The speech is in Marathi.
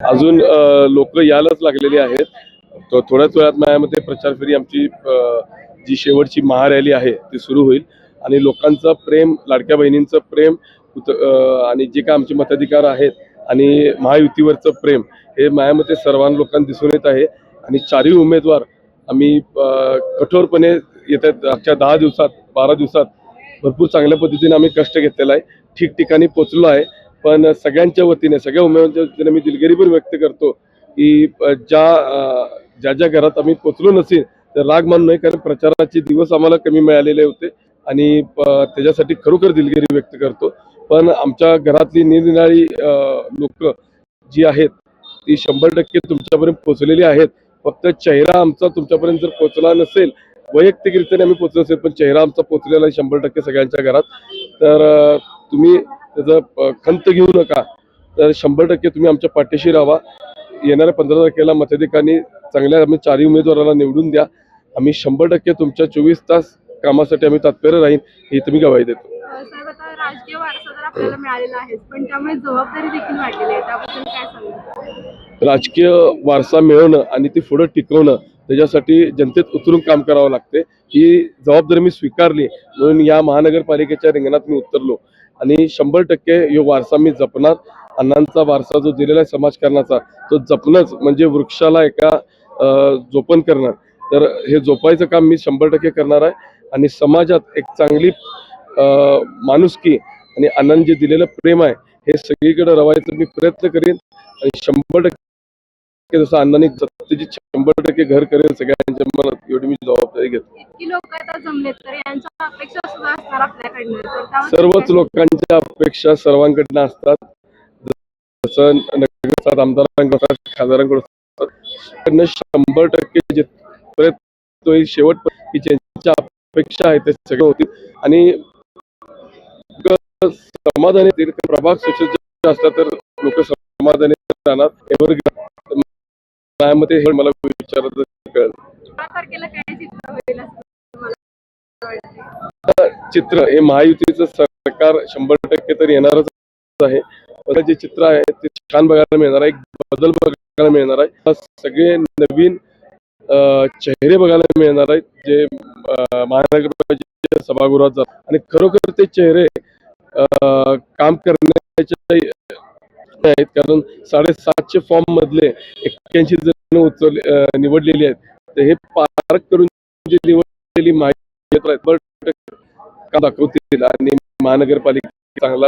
अजून लोक यायलाच लागलेली आहेत. थोड्याच वेळात माझ्या प्रचार फेरी आमची जी शेवटची महारॅली आहे ती सुरू होईल आणि लोकांचं प्रेम, लाडक्या बहिणींचं प्रेम आणि जे काय आमचे मताधिकार आहेत आणि महायुतीवरचं प्रेम हे माझ्या सर्वांना लोकांना दिसून येत आहे. आणि चारही उमेदवार आम्ही कठोरपणे येत्या आजच्या 10 दिवसात 12 दिवसात भरपूर चांगल्या पद्धतीने आम्ही कष्ट घेतलेला आहे. ठिकठिकाणी पोचलो आहे. पण सगळ्यांच्या वतीने, सगळ्या उमेदवारांच्या वतीने मी दिलगिरी पण व्यक्त करतो की ज्या ज्या घरात आम्ही पोचलो नसेल तर राग मानू नये, कारण प्रचाराचे दिवस आम्हाला कमी मिळालेले होते आणि त्याच्यासाठी खरोखर दिलगिरी व्यक्त करतो. पण आमच्या घरातली निरनिराळी लोक जी आहेत ती 100% तुमच्यापर्यंत पोहोचलेली आहेत. फक्त चेहरा आमचा तुमच्यापर्यंत जर पोहोचला नसेल, वैयक्तिकरित्याने आम्ही पोहोचलो असेल, पण चेहरा आमचा पोहोचलेला आहे 100% सगळ्यांच्या घरात. तर तुम्ही त्याचा खंत घेऊ नका. तर 100% तुम्ही आमच्या पाठीशी राहा. येणाऱ्या 15 तारखेला मताधिकांनी चांगल्या आम्ही चारही उमेदवाराला निवडून द्या. आम्ही 100% तुमच्या 24 तास कामासाठी आम्ही तत्पर राहीन ही तुम्ही गवाही देतो. राजकीय वारसा तर आपल्याला मिळालेला आहे, पण त्यामुळे जबाबदारी देखील वाढलेली आहे. त्याबद्दल काय सांगू? राजकीय वारसा मिळवणं आणि ती पुढे टिकवणं त्याच्यासाठी जनतेत उतरून काम करावं लागते. ही जबाबदारी मी स्वीकारली म्हणून या महानगरपालिकेच्या रिंगणात मी उतरलो आणि 100% यो वारसा मी जपणार. अण्णांचा वारसा जो दिलेला आहे समाजकारणाचा तो जपणंच म्हणजे वृक्षाला एका जोपण करणं. तर हे जोपायचं काम मी 100% करणार आहे आणि समाजात एक चांगली माणुसकी आणि अण्णांनी जे दिलेलं प्रेम आहे हे सगळीकडे रवायचं मी प्रयत्न करीन आणि 100% जसं अण्णांनी सत्यजित 100% घर करेल सगळ्यांच्या मनात, एवढी मी जबाबदारी घेतो. इतकी लोक आता जमलेत तर यांच्या अपेक्षा सुद्धा असणार आपल्याकडनं. सर्वच लोकांच्या अपेक्षा सर्वांकडनं असतात. जसं नगरात आमदारांकडून, खासदारांकडून 100% जे प्रयत्न होईल शेवट की ज्यांच्या अपेक्षा आहेत ते सगळे होतील आणि समाधानी येतील. प्रभाग सुशिक्षित असतात तर लोक समाधानी राहणार. माझ्यामध्ये हे मला विचारायचं कळलं. चित्र हे महायुतीचं सरकार 100% तर येणारच आहे. जे चित्र आहे ते छान बघायला मिळणार आहे, एक बदल बघायला मिळणार आहे. सगळे नवीन चेहरे बघायला मिळणार आहेत जे महानगरपालिकेच्या सभागृहात जातात आणि खरोखर ते चेहरे काम करण्याचे आहेत. कारण 750 फॉर्म मधले 81 जण निवडलेली आहेत. तर हे पार करून जी निवडलेली माहिती काम दाखवतील आणि महानगरपालिका चांगला